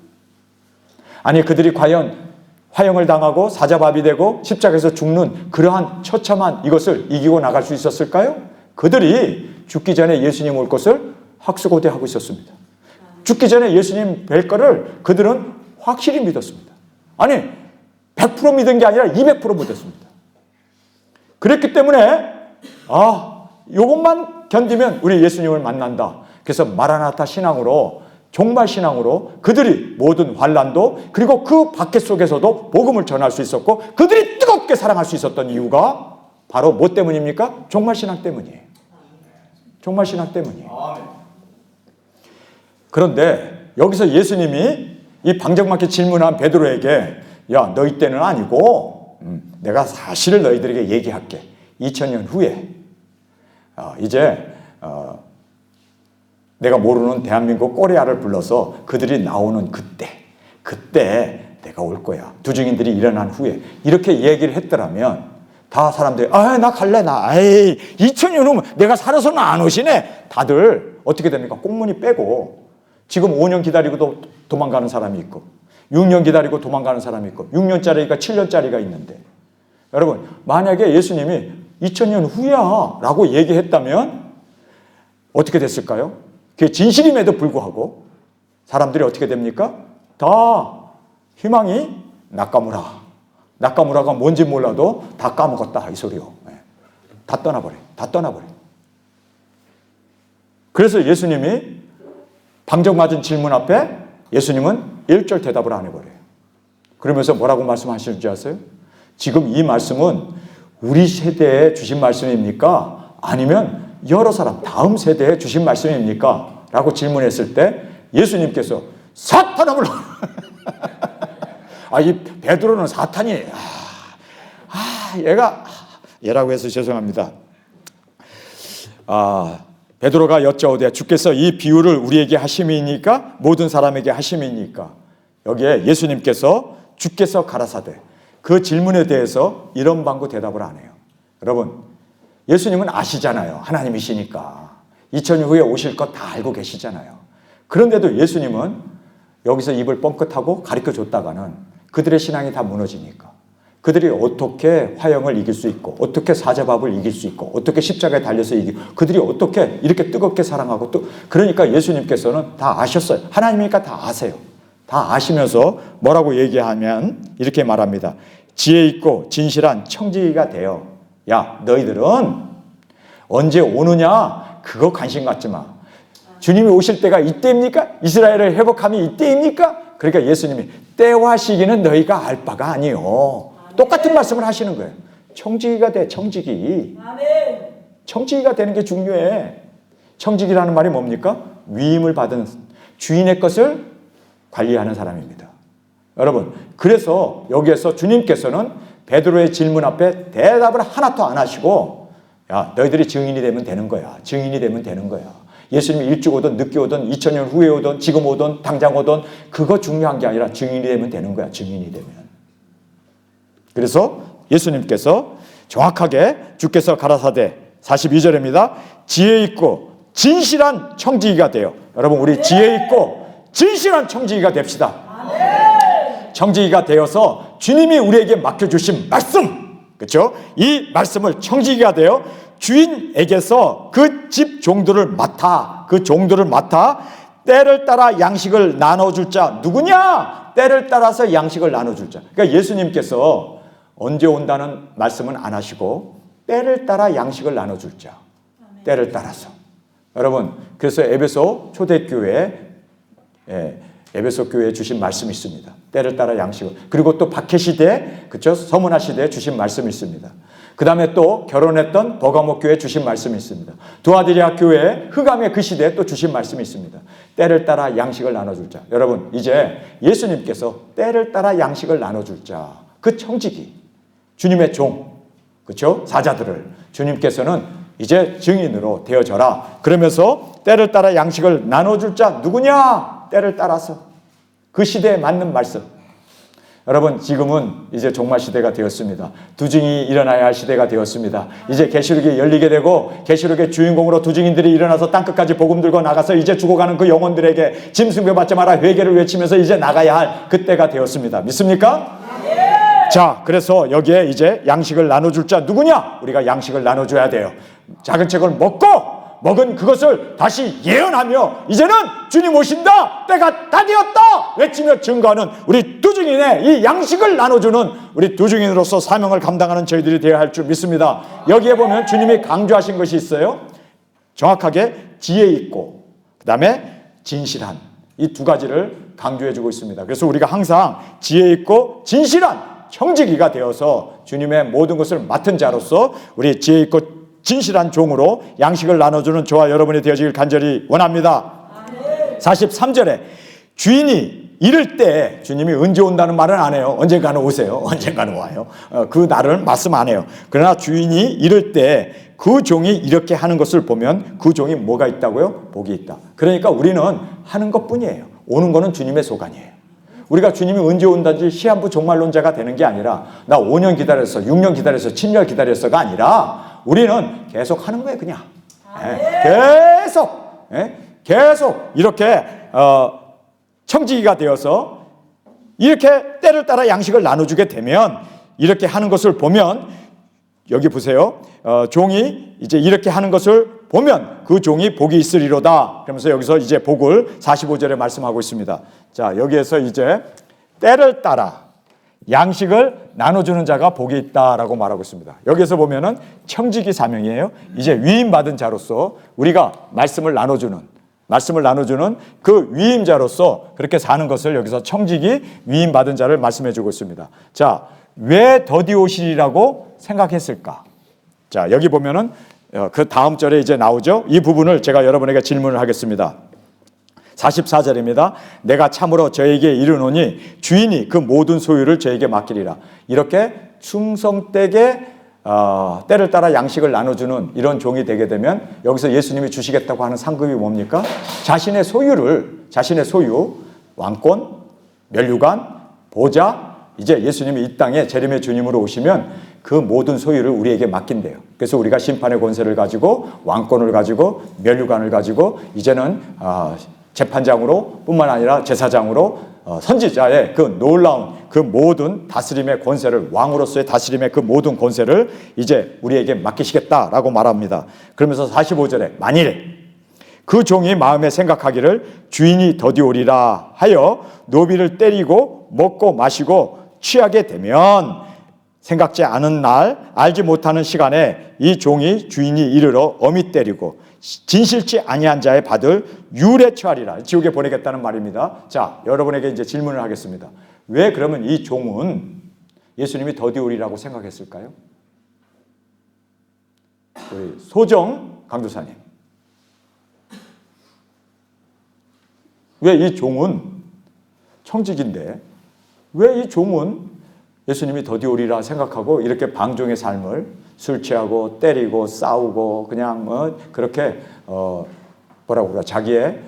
A: 아니 그들이 과연 화형을 당하고 사자밥이 되고 십자가에서 죽는 그러한 처참한 이것을 이기고 나갈 수 있었을까요? 그들이 죽기 전에 예수님 올 것을 학수고대하고 있었습니다. 죽기 전에 예수님 뵐 거를 그들은 확실히 믿었습니다. 아니 100% 믿은 게 아니라 200% 믿었습니다. 그랬기 때문에 이것만 견디면 우리 예수님을 만난다. 그래서 마라나타 신앙으로 종말 신앙으로 그들이 모든 환난도 그리고 그 박해 속에서도 복음을 전할 수 있었고 그들이 뜨겁게 사랑할 수 있었던 이유가 바로 뭐 때문입니까? 종말 신앙 때문이에요. 종말 신앙 때문이에요. 그런데 여기서 예수님이 이 방정맞게 질문한 베드로에게 야 너희 때는 아니고 내가 사실을 너희들에게 얘기할게. 2000년 후에 이제 내가 모르는 대한민국 꼬리아를 불러서 그들이 나오는 그때 내가 올 거야. 두중인들이 일어난 후에 이렇게 얘기를 했더라면 다 사람들이 나 갈래 나. 2000년 후면 내가 살아서는 안 오시네. 다들 어떻게 됩니까? 꽁무니 빼고 지금 5년 기다리고도 도망가는 사람이 있고 6년 기다리고 도망가는 사람이 있고 6년짜리가 7년짜리가 있는데 여러분 만약에 예수님이 2000년 후야 라고 얘기했다면 어떻게 됐을까요? 그게 진실임에도 불구하고 사람들이 어떻게 됩니까? 다 희망이 낙가무라가 뭔지 몰라도 다 까먹었다 이 소리요. 다 떠나버려. 그래서 예수님이 방정맞은 질문 앞에 예수님은 1절 대답을 안 해버려요. 그러면서 뭐라고 말씀하시는지 아세요? 지금 이 말씀은 우리 세대에 주신 말씀입니까? 아니면 여러 사람 다음 세대에 주신 말씀입니까? 라고 질문했을 때 예수님께서 사탄아 물러 이 베드로는 사탄이 얘라고 해서 죄송합니다. 베드로가 여짜오되 주께서 이 비유를 우리에게 하심이니까 모든 사람에게 하심이니까 여기에 예수님께서 주께서 가라사대 그 질문에 대해서 이런 방구 대답을 안 해요. 여러분 예수님은 아시잖아요. 하나님이시니까 2000년 후에 오실 것 다 알고 계시잖아요. 그런데도 예수님은 여기서 입을 뻥끗하고 가르쳐줬다가는 그들의 신앙이 다 무너지니까 그들이 어떻게 화형을 이길 수 있고 어떻게 사자밥을 이길 수 있고 어떻게 십자가에 달려서 이기고 그들이 어떻게 이렇게 뜨겁게 사랑하고 또 그러니까 예수님께서는 다 아셨어요. 하나님이니까 다 아세요. 다 아시면서 뭐라고 얘기하면 이렇게 말합니다. 지혜 있고 진실한 청지기가 되어 야 너희들은 언제 오느냐 그거 관심 갖지 마. 주님이 오실 때가 이때입니까? 이스라엘을 회복함이 이때입니까? 그러니까 예수님이 때와 시기는 너희가 알 바가 아니요. 똑같은 말씀을 하시는 거예요. 청지기가 돼. 청지기. 청지기가 되는 게 중요해. 청지기라는 말이 뭡니까? 위임을 받은 주인의 것을 관리하는 사람입니다. 여러분 그래서 여기에서 주님께서는 베드로의 질문 앞에 대답을 하나도 안 하시고 야 너희들이 증인이 되면 되는 거야. 증인이 되면 되는 거야. 예수님이 일찍 오든 늦게 오든 2000년 후에 오든 지금 오든 당장 오든 그거 중요한 게 아니라 증인이 되면 되는 거야. 증인이 되면. 그래서 예수님께서 정확하게 주께서 가라사대 42절입니다. 지혜 있고 진실한 청지기가 되어 여러분 우리 지혜 있고 진실한 청지기가 됩시다. 청지기가 되어서 주님이 우리에게 맡겨주신 말씀 그렇죠? 이 말씀을 청지기가 되어 주인에게서 그 집 종들을 맡아 때를 따라 양식을 나눠줄 자 누구냐? 때를 따라서 양식을 나눠줄 자. 그러니까 예수님께서 언제 온다는 말씀은 안 하시고 때를 따라 양식을 나눠줄 자. 때를 따라서. 여러분, 그래서 에베소 초대교회 에베소 교회에 주신 말씀이 있습니다. 때를 따라 양식을. 그리고 또 박해 시대, 그렇죠? 서문화 시대에 주신 말씀이 있습니다. 그 다음에 또 결혼했던 버가모 교회에 주신 말씀이 있습니다. 두아디리아 교회 흑암의 그 시대에 또 주신 말씀이 있습니다. 때를 따라 양식을 나눠줄 자. 여러분, 이제 예수님께서 때를 따라 양식을 나눠줄 자, 그 청지기, 주님의 종, 그렇죠? 사자들을 주님께서는 이제 증인으로 되어져라. 그러면서 때를 따라 양식을 나눠줄 자 누구냐? 때를 따라서 그 시대에 맞는 말씀. 여러분, 지금은 이제 종말 시대가 되었습니다. 두증이 일어나야 할 시대가 되었습니다. 이제 계시록이 열리게 되고 계시록의 주인공으로 두증인들이 일어나서 땅끝까지 복음 들고 나가서 이제 죽어가는 그 영혼들에게 짐승배 받지 마라 회개를 외치면서 이제 나가야 할 그때가 되었습니다. 믿습니까? 자, 그래서 여기에 이제 양식을 나눠줄 자 누구냐? 우리가 양식을 나눠줘야 돼요. 작은 책을 먹은 그것을 다시 예언하며 이제는 주님 오신다, 때가 다 되었다 외치며 증거하는 우리 두증인의 이 양식을 나눠주는 우리 두증인으로서 사명을 감당하는 저희들이 되어야 할 줄 믿습니다. 여기에 보면 주님이 강조하신 것이 있어요. 정확하게 지혜 있고 그 다음에 진실한, 이 두 가지를 강조해주고 있습니다. 그래서 우리가 항상 지혜 있고 진실한 청지기가 되어서 주님의 모든 것을 맡은 자로서 우리 지혜 있고 진실한 종으로 양식을 나눠주는 저와 여러분이 되어지길 간절히 원합니다. 43절에 주인이 이를 때, 주님이 언제 온다는 말은 안 해요. 언젠가는 오세요. 언젠가는 와요. 그 날을 말씀 안 해요. 그러나 주인이 이를 때 그 종이 이렇게 하는 것을 보면 그 종이 뭐가 있다고요? 복이 있다. 그러니까 우리는 하는 것뿐이에요. 오는 거는 주님의 소관이에요. 우리가 주님이 언제 온다든지 시한부 종말론자가 되는 게 아니라 나 5년 기다렸어, 6년 기다렸어, 7년 기다렸어가 아니라 우리는 계속 하는 거예요. 그냥 계속 이렇게 청지기가 되어서 이렇게 때를 따라 양식을 나눠주게 되면 이렇게 하는 것을 보면 여기 보세요. 종이 이제 이렇게 하는 것을 보면 그 종이 복이 있으리로다. 그러면서 여기서 이제 복을 45절에 말씀하고 있습니다. 자, 여기에서 이제 때를 따라 양식을 나눠주는 자가 복이 있다라고 말하고 있습니다. 여기에서 보면은 청지기 사명이에요. 이제 위임받은 자로서 우리가 말씀을 나눠주는 그 위임자로서 그렇게 사는 것을 여기서 청지기 위임받은 자를 말씀해주고 있습니다. 자, 왜 더디 오시리라고 생각했을까? 자, 여기 보면은 그 다음 절에 이제 나오죠. 이 부분을 제가 여러분에게 질문을 하겠습니다. 44절입니다. 내가 참으로 저에게 이르노니 주인이 그 모든 소유를 저에게 맡기리라. 이렇게 충성되게 때를 따라 양식을 나눠주는 이런 종이 되게 되면 여기서 예수님이 주시겠다고 하는 상급이 뭡니까? 자신의 소유, 왕권, 면류관, 보좌, 이제 예수님이 이 땅에 재림의 주님으로 오시면 그 모든 소유를 우리에게 맡긴대요. 그래서 우리가 심판의 권세를 가지고 왕권을 가지고 면류관을 가지고 이제는 재판장으로 뿐만 아니라 제사장으로 선지자의 그 놀라운 그 모든 다스림의 권세를, 왕으로서의 다스림의 그 모든 권세를 이제 우리에게 맡기시겠다라고 말합니다. 그러면서 45절에 만일에 그 종이 마음에 생각하기를 주인이 더디 오리라 하여 노비를 때리고 먹고 마시고 취하게 되면 생각지 않은 날 알지 못하는 시간에 이 종이 주인이 이르러 어미 때리고 진실치 아니한 자의 받을 유례 처하리라. 지옥에 보내겠다는 말입니다. 자, 여러분에게 이제 질문을 하겠습니다. 왜 그러면 이 종은 예수님이 더디 오리라고 생각했을까요? 우리 소정 강도사님, 왜 이 종은 청직인데 왜 이 종은 예수님이 더디 오리라 생각하고 이렇게 방종의 삶을 술 취하고 때리고 싸우고 그냥 그렇게 뭐라고 그래 자기의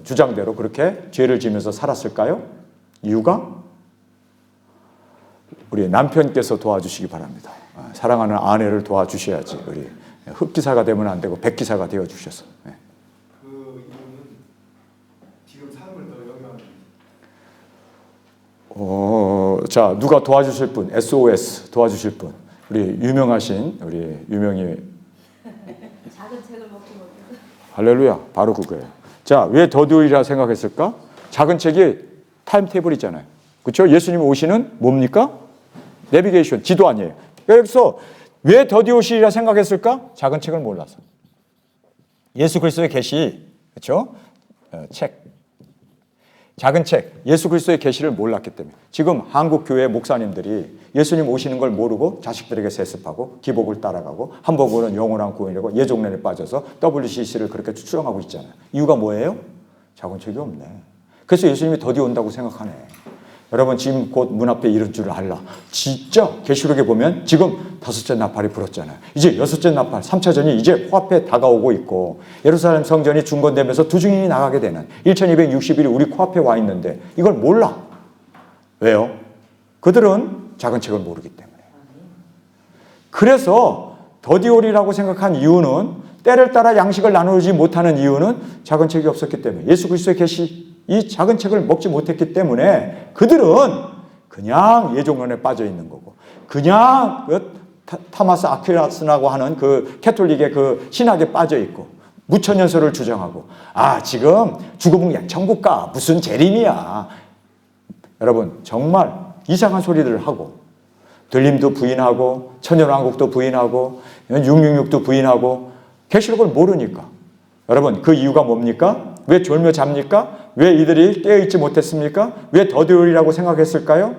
A: 주장대로 그렇게 죄를 지면서 살았을까요? 이유가 우리 남편께서 도와주시기 바랍니다. 사랑하는 아내를 도와주셔야지. 우리 흑기사가 되면 안 되고 백기사가 되어 주셔서.
B: 그 이유는 지금 삶을 더 영위하는.
A: 자, 누가 도와주실 분? SOS 도와주실 분. 우리 유명하신 우리 유명희
D: 작은 책을 먹지 못해서.
A: 할렐루야. 바로 그거예요. 자, 왜 더디오리라 생각했을까? 작은 책이 타임테이블이잖아요. 그렇죠? 예수님이 오시는 뭡니까? 내비게이션, 지도 아니에요. 여기서 왜 더디오시리라 생각했을까? 작은 책을 몰라서. 예수 그리스도의 계시, 그렇죠? 책. 작은 책, 예수 그리스도의 계시를 몰랐기 때문에. 지금 한국 교회 목사님들이 예수님 오시는 걸 모르고 자식들에게 세습하고 기복을 따라가고 한복으로는 영원한 구원이라고 예종론에 빠져서 WCC를 그렇게 추정하고 있잖아요. 이유가 뭐예요? 작은 책이 없네. 그래서 예수님이 더디 온다고 생각하네. 여러분 지금 곧 문 앞에 이런 줄을 알라. 진짜 계시록에 보면 지금 5째 나팔이 불었잖아요. 이제 6째 나팔, 3차전이 이제 코앞에 다가오고 있고 예루살렘 성전이 중건되면서 두 증인이 나가게 되는 1260일이 우리 코앞에 와 있는데 이걸 몰라. 왜요? 그들은 작은 책을 모르기 때문에. 그래서 더디오리라고 생각한 이유는 때를 따라 양식을 나누지 못하는 이유는 작은 책이 없었기 때문에 예수 그리스도의 계시 이 작은 책을 먹지 못했기 때문에 그들은 그냥 예종론에 빠져 있는 거고 그냥 그 타마스 아퀴나스라고 하는 그 캐톨릭의 그 신학에 빠져 있고 무천년설을 주장하고 지금 죽음은 그냥 천국 가 무슨 재림이야. 여러분 정말 이상한 소리들을 하고 들림도 부인하고 천년왕국도 부인하고 666도 부인하고 계시록을 모르니까. 여러분 그 이유가 뭡니까? 왜 졸며 잡니까? 왜 이들이 깨어있지 못했습니까? 왜 더디오리라고 생각했을까요?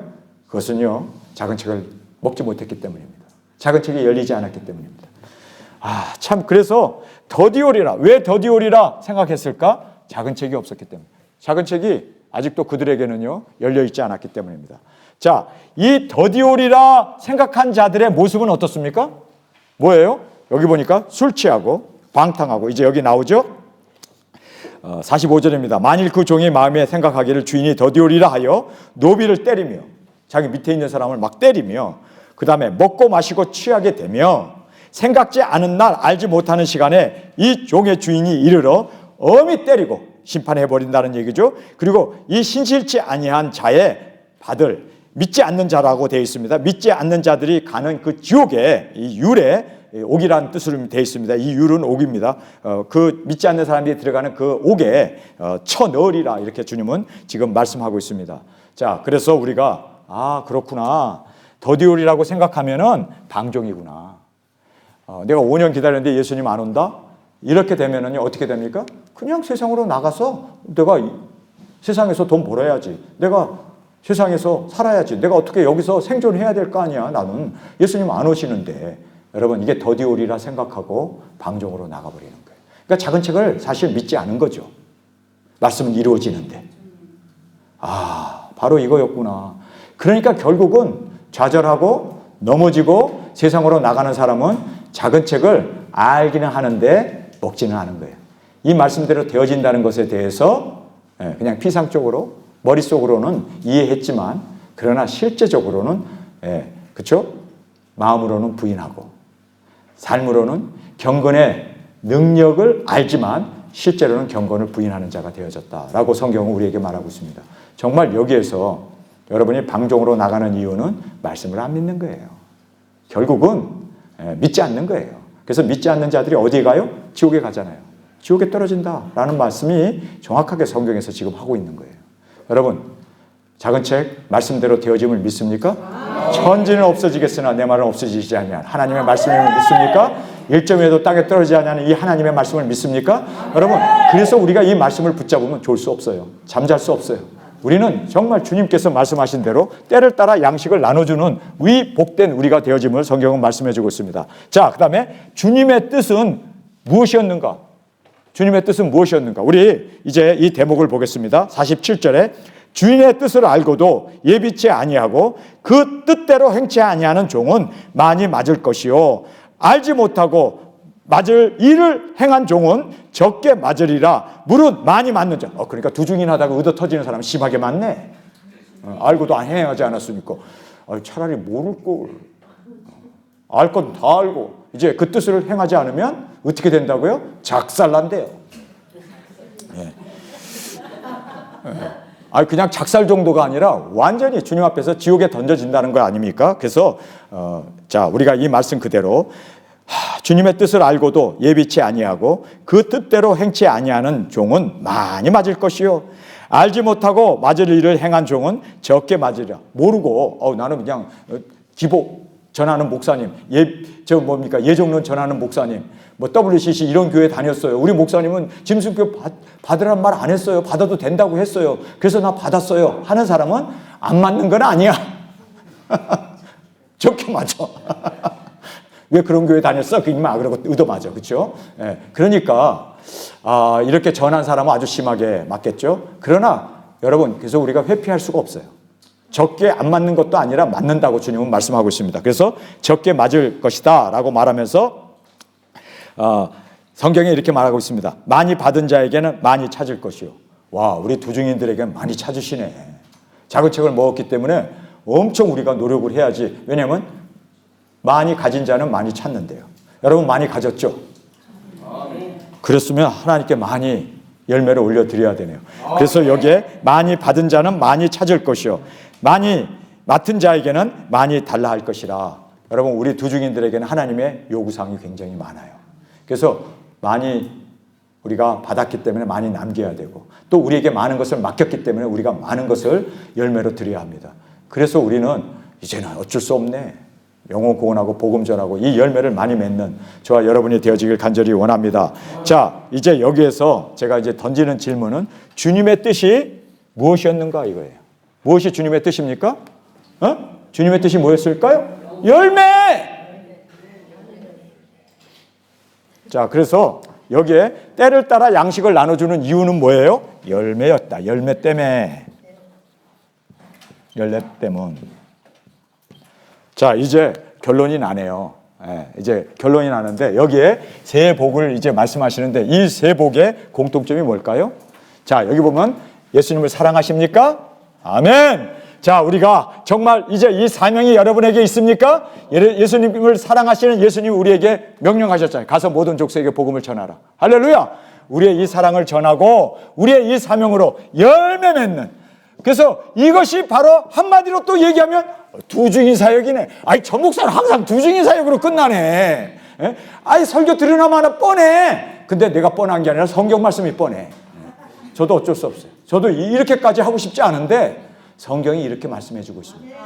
A: 그것은요 작은 책을 먹지 못했기 때문입니다. 작은 책이 열리지 않았기 때문입니다. 참 그래서 더디오리라 왜 더디오리라 생각했을까? 작은 책이 없었기 때문에. 작은 책이 아직도 그들에게는요 열려있지 않았기 때문입니다. 자, 이 더디오리라 생각한 자들의 모습은 어떻습니까? 뭐예요? 여기 보니까 술 취하고 방탕하고 이제 여기 나오죠? 45절입니다. 만일 그 종이 마음에 생각하기를 주인이 더디오리라 하여 노비를 때리며 자기 밑에 있는 사람을 막 때리며 그 다음에 먹고 마시고 취하게 되며 생각지 않은 날 알지 못하는 시간에 이 종의 주인이 이르러 엄히 때리고 심판해버린다는 얘기죠. 그리고 이 신실치 아니한 자의 받을 믿지 않는 자라고 되어 있습니다. 믿지 않는 자들이 가는 그 지옥에 이 율에 옥이라는 뜻으로 되어 있습니다. 이 율은 옥입니다. 그 믿지 않는 사람들이 들어가는 그 옥에 쳐넣으리라 이렇게 주님은 지금 말씀하고 있습니다. 자, 그래서 우리가 그렇구나. 더디오리라고 생각하면은 방종이구나. 내가 5년 기다렸는데 예수님 안 온다? 이렇게 되면은요 어떻게 됩니까? 그냥 세상으로 나가서 내가 세상에서 돈 벌어야지. 내가 세상에서 살아야지. 내가 어떻게 여기서 생존해야 될 거 아니야. 나는 예수님 안 오시는데. 여러분 이게 더디오리라 생각하고 방종으로 나가버리는 거예요. 그러니까 작은 책을 사실 믿지 않은 거죠. 말씀은 이루어지는데. 바로 이거였구나. 그러니까 결국은 좌절하고 넘어지고 세상으로 나가는 사람은 작은 책을 알기는 하는데 먹지는 않은 거예요. 이 말씀대로 되어진다는 것에 대해서 그냥 피상적으로 머릿속으로는 이해했지만 그러나 실제적으로는 그렇죠? 마음으로는 부인하고 삶으로는 경건의 능력을 알지만 실제로는 경건을 부인하는 자가 되어졌다라고 성경은 우리에게 말하고 있습니다. 정말 여기에서 여러분이 방종으로 나가는 이유는 말씀을 안 믿는 거예요. 결국은 믿지 않는 거예요. 그래서 믿지 않는 자들이 어디에 가요? 지옥에 가잖아요. 지옥에 떨어진다라는 말씀이 정확하게 성경에서 지금 하고 있는 거예요. 여러분 작은 책 말씀대로 되어짐을 믿습니까? 천지는 없어지겠으나 내 말은 없어지지 아니한 하나님의 말씀을 믿습니까? 1점에도 땅에 떨어지지 않는 이 하나님의 말씀을 믿습니까? 여러분 그래서 우리가 이 말씀을 붙잡으면 좋을 수 없어요. 잠잘 수 없어요. 우리는 정말 주님께서 말씀하신 대로 때를 따라 양식을 나눠주는 위 복된 우리가 되어짐을 성경은 말씀해주고 있습니다. 자, 그 다음에 주님의 뜻은 무엇이었는가? 주님의 뜻은 무엇이었는가? 우리 이제 이 대목을 보겠습니다. 47절에 주인의 뜻을 알고도 예비치 아니하고 그 뜻대로 행치 아니하는 종은 많이 맞을 것이요 알지 못하고 맞을 일을 행한 종은 적게 맞으리라. 무릇 많이 맞는 자. 그러니까 두 중인 하다가 의도 터지는 사람 심하게 맞네. 알고도 안 행하지 않았으니까 차라리 모를 걸. 알 건 다 알고 이제 그 뜻을 행하지 않으면 어떻게 된다고요? 작살난대요. 그냥 작살 정도가 아니라 완전히 주님 앞에서 지옥에 던져진다는 거 아닙니까? 그래서 자, 우리가 이 말씀 그대로 주님의 뜻을 알고도 예비치 아니하고 그 뜻대로 행치 아니하는 종은 많이 맞을 것이요, 알지 못하고 맞을 일을 행한 종은 적게 맞으리라. 모르고 나는 그냥 기복 전하는 목사님, 예종론 전하는 목사님, 뭐 WCC 이런 교회 다녔어요. 우리 목사님은 짐승표 받으란 말 안 했어요. 받아도 된다고 했어요. 그래서 나 받았어요 하는 사람은 안 맞는 건 아니야. 적게 맞아. 왜 그런 교회 다녔어? 그러고 의도 맞아. 그렇죠? 예. 그러니까 이렇게 전한 사람은 아주 심하게 맞겠죠. 그러나 여러분, 그래서 우리가 회피할 수가 없어요. 적게 안 맞는 것도 아니라 맞는다고 주님은 말씀하고 있습니다. 그래서 적게 맞을 것이다 라고 말하면서 성경에 이렇게 말하고 있습니다. 많이 받은 자에게는 많이 찾을 것이요. 와, 우리 두중인들에게는 많이 찾으시네. 작은 책을 먹었기 때문에 엄청 우리가 노력을 해야지. 왜냐하면 많이 가진 자는 많이 찾는데요. 여러분 많이 가졌죠? 그랬으면 하나님께 많이 열매를 올려드려야 되네요. 그래서 여기에 많이 받은 자는 많이 찾을 것이요, 많이 맡은 자에게는 많이 달라 할 것이라. 여러분, 우리 두중인들에게는 하나님의 요구사항이 굉장히 많아요. 그래서 많이 우리가 받았기 때문에 많이 남겨야 되고, 또 우리에게 많은 것을 맡겼기 때문에 우리가 많은 것을 열매로 드려야 합니다. 그래서 우리는 이제는 어쩔 수 없네, 영혼 구원하고 복음 전하고 이 열매를 많이 맺는 저와 여러분이 되어지길 간절히 원합니다. 자, 이제 여기에서 제가 이제 던지는 질문은 주님의 뜻이 무엇이었는가 이거예요. 무엇이 주님의 뜻입니까? 주님의 뜻이 뭐였을까요? 열매! 자, 그래서 여기에 때를 따라 양식을 나눠주는 이유는 뭐예요? 열매였다. 열매 때문에. 열매 때문. 자, 이제 결론이 나네요. 이제 결론이 나는데 여기에 세 복을 이제 말씀하시는데 이 세 복의 공통점이 뭘까요? 자, 여기 보면 예수님을 사랑하십니까? 아멘. 자, 우리가 정말 이제 이 사명이 여러분에게 있습니까? 예수님을 사랑하시는 예수님이 우리에게 명령하셨잖아요. 가서 모든 족속에게 복음을 전하라. 할렐루야. 우리의 이 사랑을 전하고 우리의 이 사명으로 열매 맺는, 그래서 이것이 바로 한마디로 또 얘기하면 두중인 사역이네. 저 목사는 항상 두중인 사역으로 끝나네. 설교 들으나마나 뻔해. 근데 내가 뻔한 게 아니라 성경 말씀이 뻔해. 저도 어쩔 수 없어요. 저도 이렇게까지 하고 싶지 않은데 성경이 이렇게 말씀해 주고 있습니다.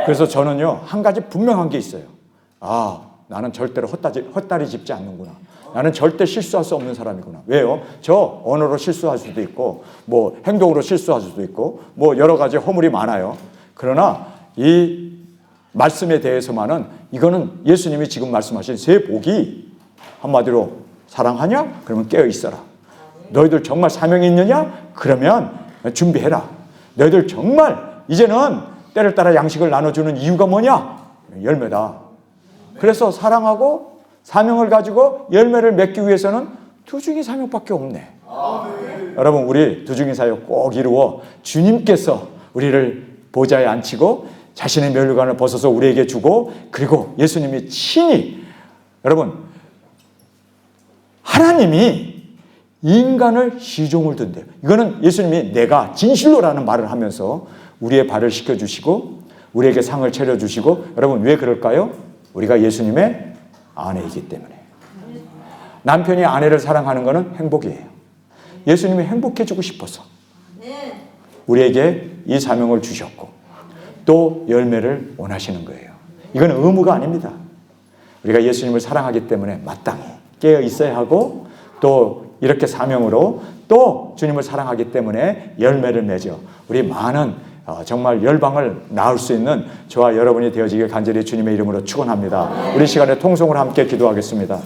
A: 그래서 저는요, 한 가지 분명한 게 있어요. 나는 절대로 헛다리 짚지 않는구나. 나는 절대 실수할 수 없는 사람이구나. 왜요? 저 언어로 실수할 수도 있고, 뭐 행동으로 실수할 수도 있고, 뭐 여러 가지 허물이 많아요. 그러나 이 말씀에 대해서만은 이거는 예수님이 지금 말씀하신 세 복이 한마디로 사랑하냐? 그러면 깨어 있어라. 너희들 정말 사명이 있느냐? 그러면 준비해라. 너희들 정말 이제는 때를 따라 양식을 나눠주는 이유가 뭐냐? 열매다. 그래서 사랑하고 사명을 가지고 열매를 맺기 위해서는 두중인 사역밖에 없네. 여러분, 우리 두중인 사역 꼭 이루어 주님께서 우리를 보좌에 앉히고 자신의 면류관을 벗어서 우리에게 주고, 그리고 예수님이 친히, 여러분, 하나님이 인간을 시종을 둔대요. 이거는 예수님이 내가 진실로라는 말을 하면서 우리의 발을 씻겨주시고 우리에게 상을 차려주시고, 여러분 왜 그럴까요? 우리가 예수님의 아내이기 때문에. 남편이 아내를 사랑하는 것은 행복이에요. 예수님이 행복해지고 싶어서 우리에게 이 사명을 주셨고 또 열매를 원하시는 거예요. 이건 의무가 아닙니다. 우리가 예수님을 사랑하기 때문에 마땅히 깨어 있어야 하고, 또 이렇게 사명으로 또 주님을 사랑하기 때문에 열매를 맺어 우리 많은 정말 열방을 낳을 수 있는 저와 여러분이 되어지길 간절히 주님의 이름으로 축원합니다. 우리 시간에 통성으로 함께 기도하겠습니다.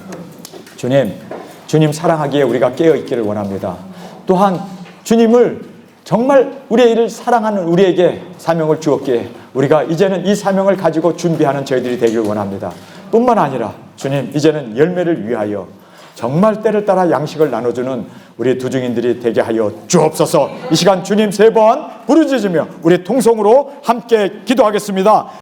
A: 주님 사랑하기에 우리가 깨어 있기를 원합니다. 또한 주님을 정말 우리의 일을 사랑하는 우리에게 사명을 주었기에 우리가 이제는 이 사명을 가지고 준비하는 저희들이 되기를 원합니다. 뿐만 아니라 주님, 이제는 열매를 위하여 정말 때를 따라 양식을 나눠주는 우리 두중인들이 되게 하여 주옵소서. 이 시간 주님 세 번 부르짖으며 우리 통성으로 함께 기도하겠습니다.